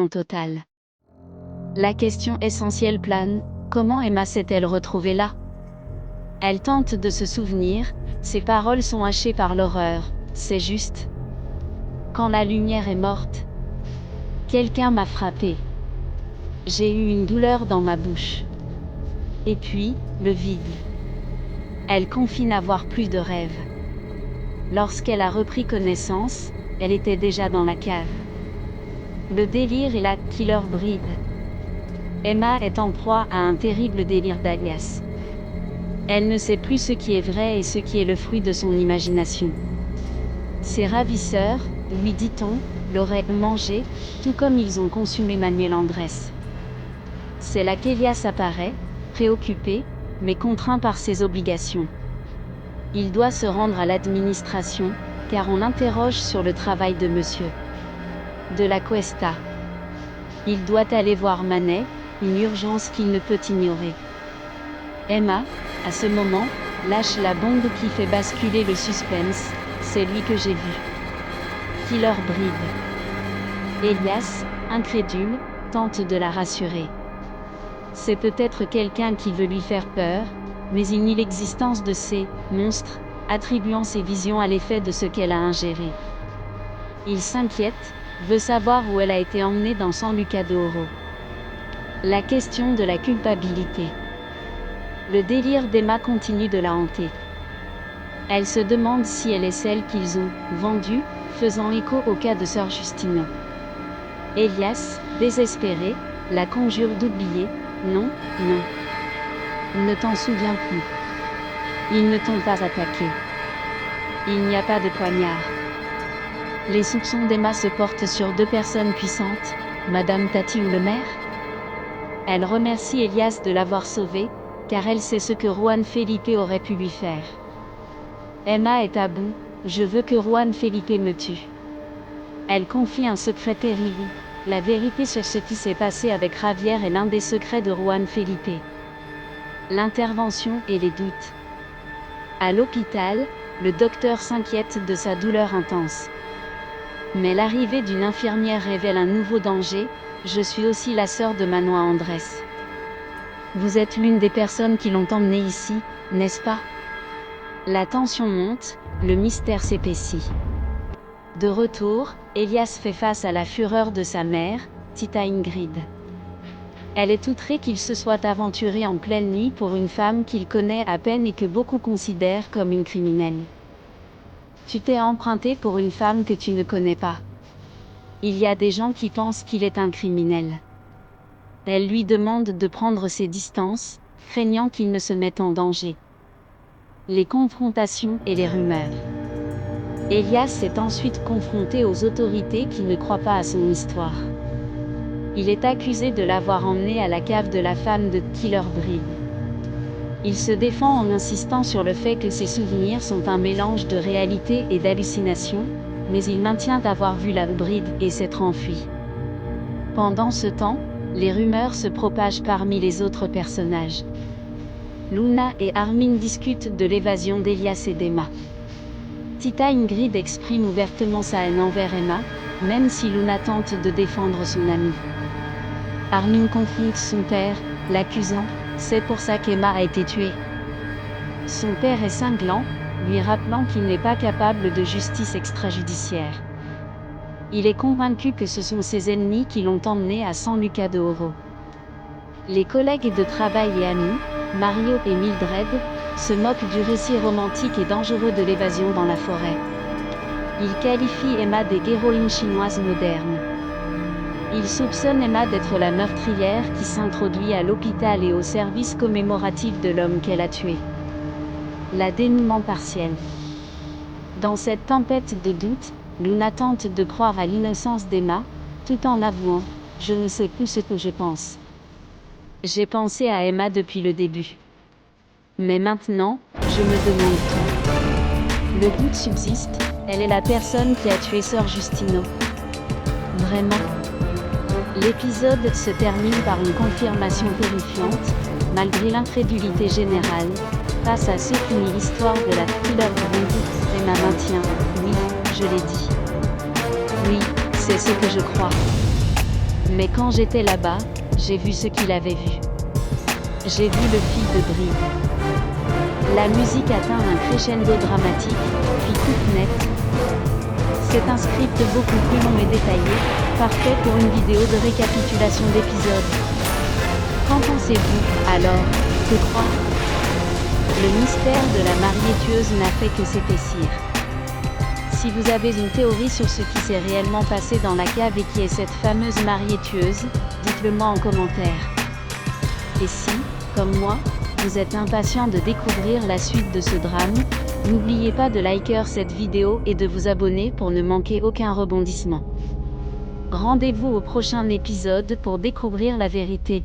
totale. La question essentielle plane, comment Emma s'est-elle retrouvée là? Elle tente de se souvenir, ses paroles sont hachées par l'horreur, c'est juste. Quand la lumière est morte, quelqu'un m'a frappée. J'ai eu une douleur dans ma bouche. Et puis, le vide. Elle confie n'avoir plus de rêve. Lorsqu'elle a repris connaissance, elle était déjà dans la cave. Le délire et la killer bride. Emma est en proie à un terrible délire d'alias. Elle ne sait plus ce qui est vrai et ce qui est le fruit de son imagination. Ses ravisseurs, lui dit-on, l'auraient mangé, tout comme ils ont consumé Manuel Andrés. C'est là qu'Elias apparaît, préoccupé, mais contraint par ses obligations. Il doit se rendre à l'administration, car on l'interroge sur le travail de Monsieur de la Cuesta. Il doit aller voir Manet, une urgence qu'il ne peut ignorer. Emma, à ce moment, lâche la bombe qui fait basculer le suspense, c'est lui que j'ai vu. Killer bride. Elias, incrédule, tente de la rassurer. C'est peut-être quelqu'un qui veut lui faire peur, mais il nie l'existence de ces monstres, attribuant ses visions à l'effet de ce qu'elle a ingéré. Il s'inquiète, veut savoir où elle a été emmenée dans San Luca de Oro. La question de la culpabilité. Le délire d'Emma continue de la hanter. Elle se demande si elle est celle qu'ils ont vendue, faisant écho au cas de Sœur Justino. Elias, désespéré, la conjure d'oublier. Non, non. Ne t'en souviens plus. Ils ne t'ont pas attaqué. Il n'y a pas de poignard. Les soupçons d'Emma se portent sur deux personnes puissantes, Madame Tati ou le maire. Elle remercie Elias de l'avoir sauvée, car elle sait ce que Juan Felipe aurait pu lui faire. Emma est à bout, je veux que Juan Felipe me tue. Elle confie un secret terrible. La vérité sur ce qui s'est passé avec Javier est l'un des secrets de Juan Felipe. L'intervention et les doutes. À l'hôpital, le docteur s'inquiète de sa douleur intense. Mais l'arrivée d'une infirmière révèle un nouveau danger. Je suis aussi la sœur de Manuel Andrés. Vous êtes l'une des personnes qui l'ont emmenée ici, n'est-ce pas? La tension monte, le mystère s'épaissit. De retour, Elias fait face à la fureur de sa mère, Tita Ingrid. Elle est outrée qu'il se soit aventuré en pleine nuit pour une femme qu'il connaît à peine et que beaucoup considèrent comme une criminelle. Tu t'es emprunté pour une femme que tu ne connais pas. Il y a des gens qui pensent qu'il est un criminel. Elle lui demande de prendre ses distances, craignant qu'il ne se mette en danger. Les confrontations et les rumeurs. Elias est ensuite confronté aux autorités qui ne croient pas à son histoire. Il est accusé de l'avoir emmené à la cave de la femme de Killer Bride. Il se défend en insistant sur le fait que ses souvenirs sont un mélange de réalité et d'hallucination, mais il maintient avoir vu la bride et s'être enfui. Pendant ce temps, les rumeurs se propagent parmi les autres personnages. Luna et Armin discutent de l'évasion d'Elias et d'Emma. Tita Ingrid exprime ouvertement sa haine envers Emma, même si Luna tente de défendre son amie. Armin confronte son père, l'accusant, c'est pour ça qu'Emma a été tuée. Son père est cinglant, lui rappelant qu'il n'est pas capable de justice extrajudiciaire. Il est convaincu que ce sont ses ennemis qui l'ont emmené à San Luca de Oro. Les collègues de travail et amis, Mario et Mildred, se moquent du récit romantique et dangereux de l'évasion dans la forêt. Ils qualifient Emma d'héroïne chinoise moderne. Ils soupçonnent Emma d'être la meurtrière qui s'introduit à l'hôpital et au service commémoratif de l'homme qu'elle a tué. La dénouement partiel. Dans cette tempête de doute, Luna tente de croire à l'innocence d'Emma, tout en avouant « Je ne sais plus ce que je pense. J'ai pensé à Emma depuis le début. Mais maintenant, je me demande tout. Le doute subsiste, elle est la personne qui a tué Sœur Justino. Vraiment ? L'épisode se termine par une confirmation terrifiante, malgré l'incrédulité générale, face à ceux qui nient l'histoire de la Killer Bride. Emma maintient, oui, je l'ai dit. Oui, c'est ce que je crois. Mais quand j'étais là-bas, j'ai vu ce qu'il avait vu. J'ai vu le fil de bride. La musique atteint un crescendo dramatique, puis coupe net. C'est un script beaucoup plus long et détaillé, parfait pour une vidéo de récapitulation d'épisodes. Qu'en pensez-vous, alors, que croire? Le mystère de la mariée tueuse n'a fait que s'épaissir. Si vous avez une théorie sur ce qui s'est réellement passé dans la cave et qui est cette fameuse mariée tueuse, dites-le moi en commentaire. Et si, comme moi, vous êtes impatient de découvrir la suite de ce drame, n'oubliez pas de liker cette vidéo et de vous abonner pour ne manquer aucun rebondissement. Rendez-vous au prochain épisode pour découvrir la vérité.